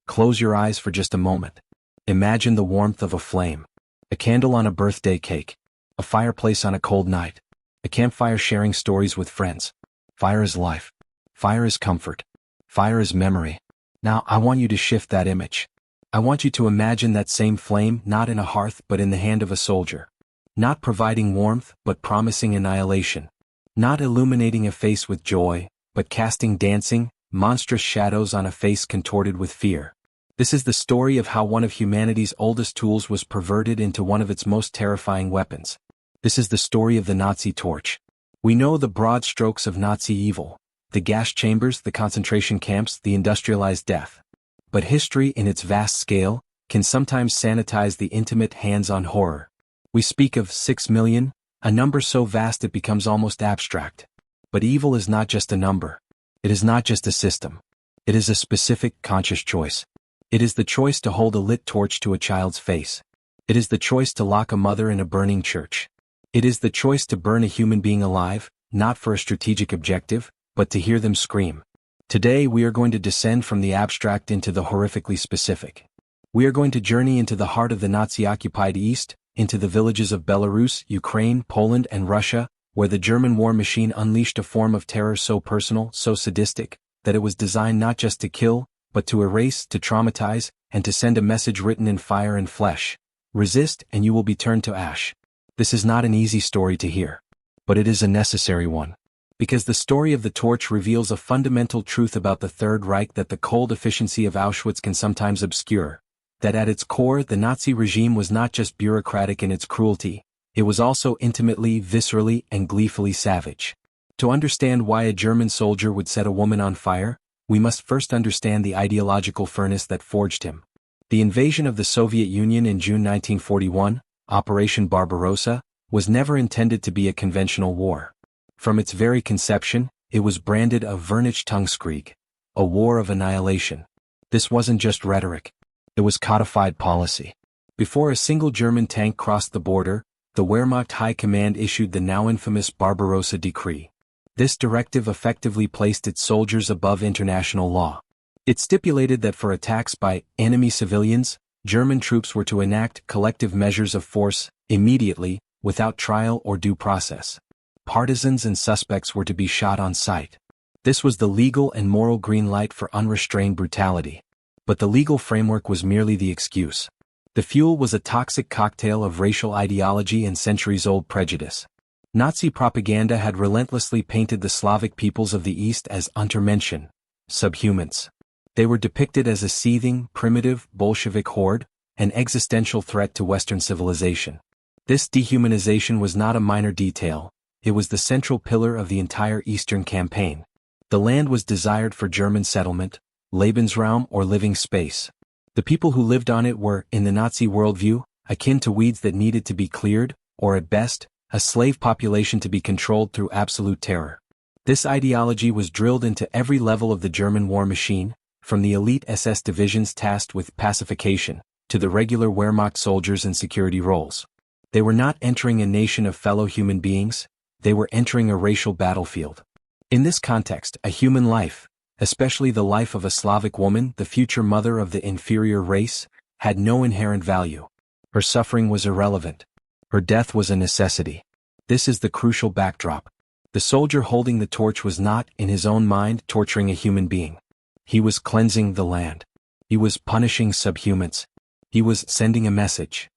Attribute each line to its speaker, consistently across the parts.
Speaker 1: Close your eyes for just a moment. Imagine the warmth of a flame. A candle on a birthday cake. A fireplace on a cold night. A campfire sharing stories with friends. Fire is life. Fire is comfort. Fire is memory. Now I want you to shift that image. I want you to imagine that same flame not in a hearth but in the hand of a soldier. Not providing warmth but promising annihilation. Not illuminating a face with joy, but casting dancing, monstrous shadows on a face contorted with fear. This is the story of how one of humanity's oldest tools was perverted into one of its most terrifying weapons. This is the story of the Nazi torch. We know the broad strokes of Nazi evil: the gas chambers, the concentration camps, the industrialized death. But history in its vast scale can sometimes sanitize the intimate hands-on horror. We speak of 6 million, a number so vast it becomes almost abstract. But evil is not just a number. It is not just a system. It is a specific, conscious choice. It is the choice to hold a lit torch to a child's face. It is the choice to lock a mother in a burning church. It is the choice to burn a human being alive, not for a strategic objective, but to hear them scream. Today we are going to descend from the abstract into the horrifically specific. We are going to journey into the heart of the Nazi-occupied East, into the villages of Belarus, Ukraine, Poland, and Russia, where the German war machine unleashed a form of terror so personal, so sadistic, that it was designed not just to kill, but to erase, to traumatize, and to send a message written in fire and flesh. Resist and you will be turned to ash. This is not an easy story to hear. But it is a necessary one. Because the story of the torch reveals a fundamental truth about the Third Reich that the cold efficiency of Auschwitz can sometimes obscure. That at its core the Nazi regime was not just bureaucratic in its cruelty, it was also intimately, viscerally, and gleefully savage. To understand why a German soldier would set a woman on fire, we must first understand the ideological furnace that forged him. The invasion of the Soviet Union in June 1941, Operation Barbarossa, was never intended to be a conventional war. From its very conception, it was branded a Vernichtungskrieg, a war of annihilation. This wasn't just rhetoric. It was codified policy. Before a single German tank crossed the border, the Wehrmacht High Command issued the now infamous Barbarossa Decree. This directive effectively placed its soldiers above international law. It stipulated that for attacks by enemy civilians, German troops were to enact collective measures of force, immediately, without trial or due process. Partisans and suspects were to be shot on sight. This was the legal and moral green light for unrestrained brutality. But the legal framework was merely the excuse. The fuel was a toxic cocktail of racial ideology and centuries-old prejudice. Nazi propaganda had relentlessly painted the Slavic peoples of the East as Untermenschen, subhumans. They were depicted as a seething, primitive, Bolshevik horde, an existential threat to Western civilization. This dehumanization was not a minor detail, it was the central pillar of the entire Eastern campaign. The land was desired for German settlement, Lebensraum or living space. The people who lived on it were, in the Nazi worldview, akin to weeds that needed to be cleared, or at best, a slave population to be controlled through absolute terror. This ideology was drilled into every level of the German war machine, from the elite SS divisions tasked with pacification, to the regular Wehrmacht soldiers in security roles. They were not entering a nation of fellow human beings, they were entering a racial battlefield. In this context, a human life, especially the life of a Slavic woman, the future mother of the inferior race, had no inherent value. Her suffering was irrelevant. Her death was a necessity. This is the crucial backdrop. The soldier holding the torch was not, in his own mind, torturing a human being. He was cleansing the land. He was punishing subhumans. He was sending a message.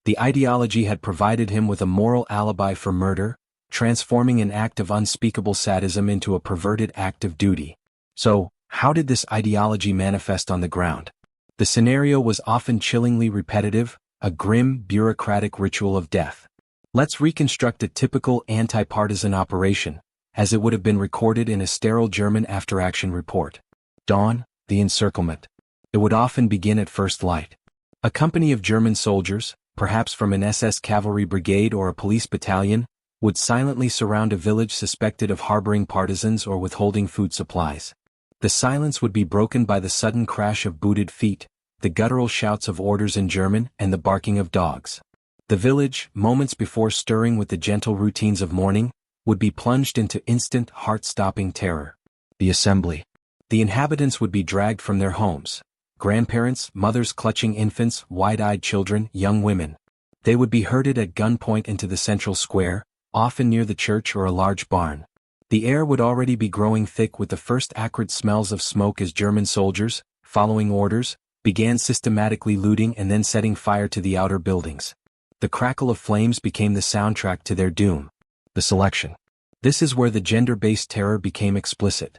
Speaker 1: The ideology had provided him with a moral alibi for murder, transforming an act of unspeakable sadism into a perverted act of duty. So, how did this ideology manifest on the ground? The scenario was often chillingly repetitive, a grim, bureaucratic ritual of death. Let's reconstruct a typical anti-partisan operation, as it would have been recorded in a sterile German after-action report. Dawn, the encirclement. It would often begin at first light. A company of German soldiers, perhaps from an SS cavalry brigade or a police battalion, would silently surround a village suspected of harboring partisans or withholding food supplies. The silence would be broken by the sudden crash of booted feet, the guttural shouts of orders in German, and the barking of dogs. The village, moments before stirring with the gentle routines of mourning, would be plunged into instant, heart-stopping terror. The assembly. The inhabitants would be dragged from their homes, grandparents, mothers clutching infants, wide-eyed children, young women. They would be herded at gunpoint into the central square, often near the church or a large barn. The air would already be growing thick with the first acrid smells of smoke as German soldiers, following orders, began systematically looting and then setting fire to the outer buildings. The crackle of flames became the soundtrack to their doom. The selection. This is where the gender-based terror became explicit.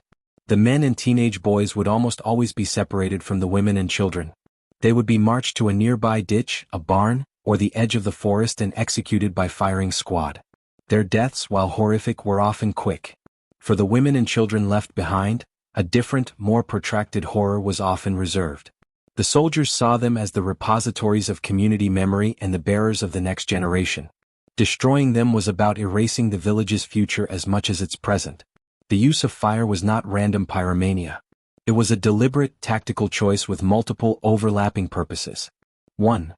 Speaker 1: The men and teenage boys would almost always be separated from the women and children. They would be marched to a nearby ditch, a barn, or the edge of the forest and executed by firing squad. Their deaths, while horrific, were often quick. For the women and children left behind, a different, more protracted horror was often reserved. The soldiers saw them as the repositories of community memory and the bearers of the next generation. Destroying them was about erasing the village's future as much as its present. The use of fire was not random pyromania. It was a deliberate, tactical choice with multiple, overlapping purposes. 1.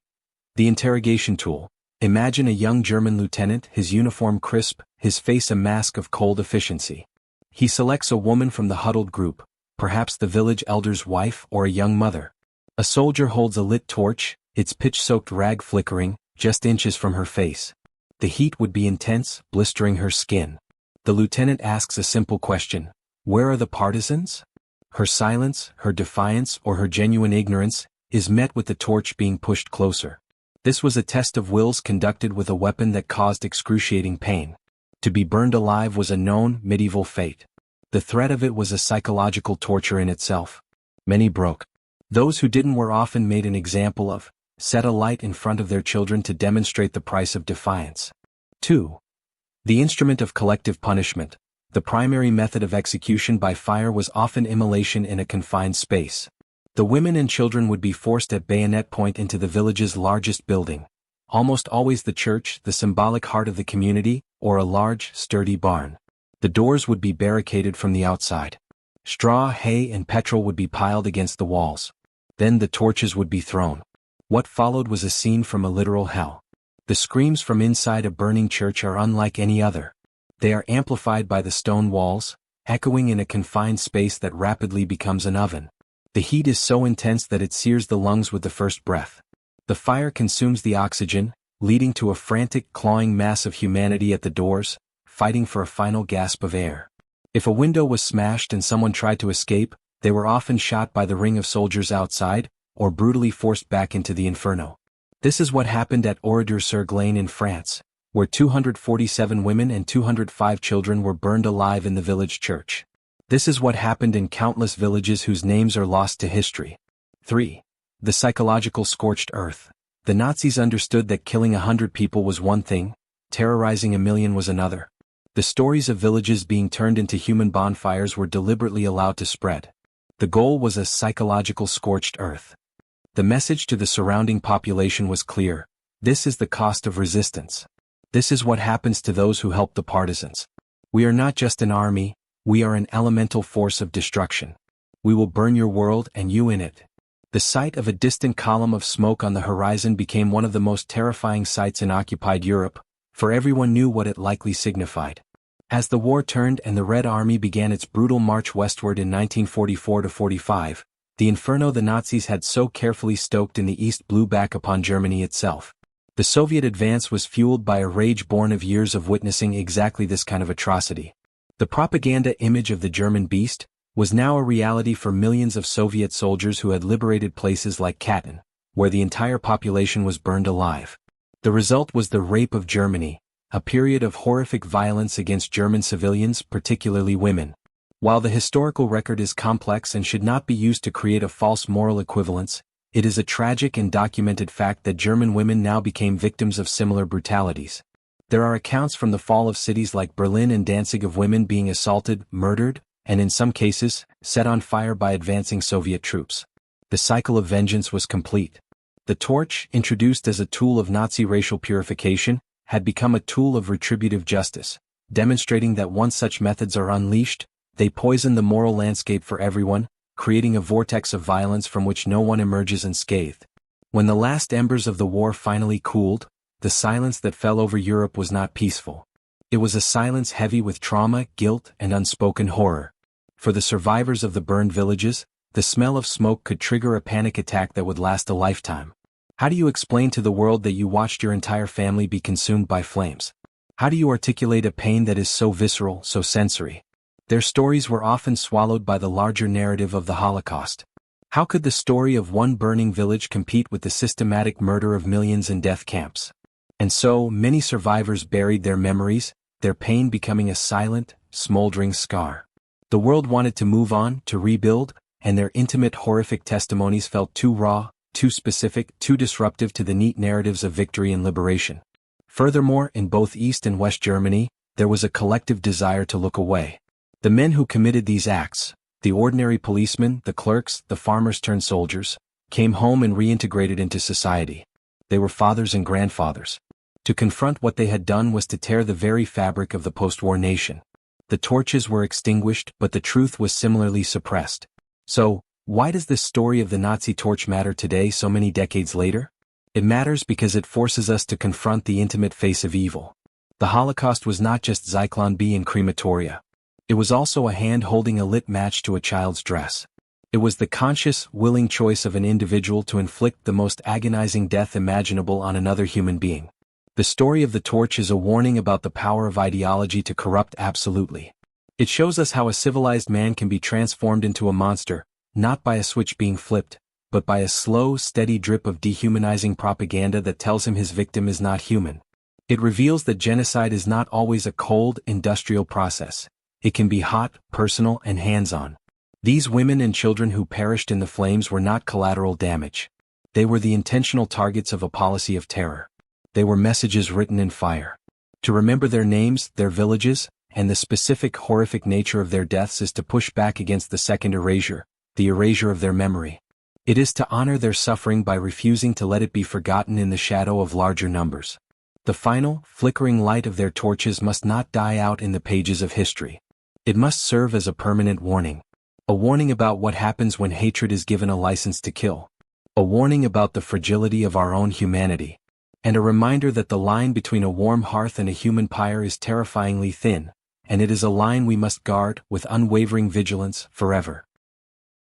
Speaker 1: The interrogation tool. Imagine a young German lieutenant, his uniform crisp, his face a mask of cold efficiency. He selects a woman from the huddled group, perhaps the village elder's wife or a young mother. A soldier holds a lit torch, its pitch-soaked rag flickering, just inches from her face. The heat would be intense, blistering her skin. The lieutenant asks a simple question: where are the partisans? Her silence, her defiance, or her genuine ignorance, is met with the torch being pushed closer. This was a test of wills conducted with a weapon that caused excruciating pain. To be burned alive was a known, medieval fate. The threat of it was a psychological torture in itself. Many broke. Those who didn't were often made an example of, set alight in front of their children to demonstrate the price of defiance. 2. The instrument of collective punishment. The primary method of execution by fire was often immolation in a confined space. The women and children would be forced at bayonet point into the village's largest building, almost always the church, the symbolic heart of the community, or a large, sturdy barn. The doors would be barricaded from the outside. Straw, hay, and petrol would be piled against the walls. Then the torches would be thrown. What followed was a scene from a literal hell. The screams from inside a burning church are unlike any other. They are amplified by the stone walls, echoing in a confined space that rapidly becomes an oven. The heat is so intense that it sears the lungs with the first breath. The fire consumes the oxygen, leading to a frantic, clawing mass of humanity at the doors, fighting for a final gasp of air. If a window was smashed and someone tried to escape, they were often shot by the ring of soldiers outside, or brutally forced back into the inferno. This is what happened at Oradour-sur-Glane in France, where 247 women and 205 children were burned alive in the village church. This is what happened in countless villages whose names are lost to history. 3. The psychological scorched earth. The Nazis understood that killing 100 people was one thing, terrorizing 1,000,000 was another. The stories of villages being turned into human bonfires were deliberately allowed to spread. The goal was a psychological scorched earth. The message to the surrounding population was clear: this is the cost of resistance. This is what happens to those who help the partisans. We are not just an army, we are an elemental force of destruction. We will burn your world and you in it. The sight of a distant column of smoke on the horizon became one of the most terrifying sights in occupied Europe, for everyone knew what it likely signified. As the war turned and the Red Army began its brutal march westward in 1944-45, the inferno the Nazis had so carefully stoked in the east blew back upon Germany itself. The Soviet advance was fueled by a rage born of years of witnessing exactly this kind of atrocity. The propaganda image of the German beast was now a reality for millions of Soviet soldiers who had liberated places like Katyn, where the entire population was burned alive. The result was the Rape of Germany, a period of horrific violence against German civilians, particularly women. While the historical record is complex and should not be used to create a false moral equivalence, it is a tragic and documented fact that German women now became victims of similar brutalities. There are accounts from the fall of cities like Berlin and Danzig of women being assaulted, murdered, and in some cases, set on fire by advancing Soviet troops. The cycle of vengeance was complete. The torch, introduced as a tool of Nazi racial purification, had become a tool of retributive justice, demonstrating that once such methods are unleashed, they poison the moral landscape for everyone, creating a vortex of violence from which no one emerges unscathed. When the last embers of the war finally cooled, the silence that fell over Europe was not peaceful. It was a silence heavy with trauma, guilt, and unspoken horror. For the survivors of the burned villages, The smell of smoke could trigger a panic attack that would last a lifetime. How do you explain to the world that you watched your entire family be consumed by flames? How do you articulate a pain that is so visceral, so sensory? Their stories were often swallowed by the larger narrative of the Holocaust. How could the story of one burning village compete with the systematic murder of millions in death camps? And so, many survivors buried their memories, their pain becoming a silent, smoldering scar. The world wanted to move on, to rebuild, and their intimate horrific testimonies felt too raw, too specific, too disruptive to the neat narratives of victory and liberation. Furthermore, in both East and West Germany, there was a collective desire to look away. The men who committed these acts, the ordinary policemen, the clerks, the farmers-turned-soldiers, came home and reintegrated into society. They were fathers and grandfathers. To confront what they had done was to tear the very fabric of the post-war nation. The torches were extinguished, but the truth was similarly suppressed. So, why does this story of the Nazi torch matter today so many decades later? It matters because it forces us to confront the intimate face of evil. The Holocaust was not just Zyklon B and crematoria. It was also a hand holding a lit match to a child's dress. It was the conscious, willing choice of an individual to inflict the most agonizing death imaginable on another human being. The story of the torch is a warning about the power of ideology to corrupt absolutely. It shows us how a civilized man can be transformed into a monster, not by a switch being flipped, but by a slow, steady drip of dehumanizing propaganda that tells him his victim is not human. It reveals that genocide is not always a cold, industrial process. It can be hot, personal, and hands-on. These women and children who perished in the flames were not collateral damage. They were the intentional targets of a policy of terror. They were messages written in fire. To remember their names, their villages, and the specific horrific nature of their deaths is to push back against the second erasure, the erasure of their memory. It is to honor their suffering by refusing to let it be forgotten in the shadow of larger numbers. The final, flickering light of their torches must not die out in the pages of history. It must serve as a permanent warning. A warning about what happens when hatred is given a license to kill. A warning about the fragility of our own humanity. And a reminder that the line between a warm hearth and a human pyre is terrifyingly thin, and it is a line we must guard with unwavering vigilance forever.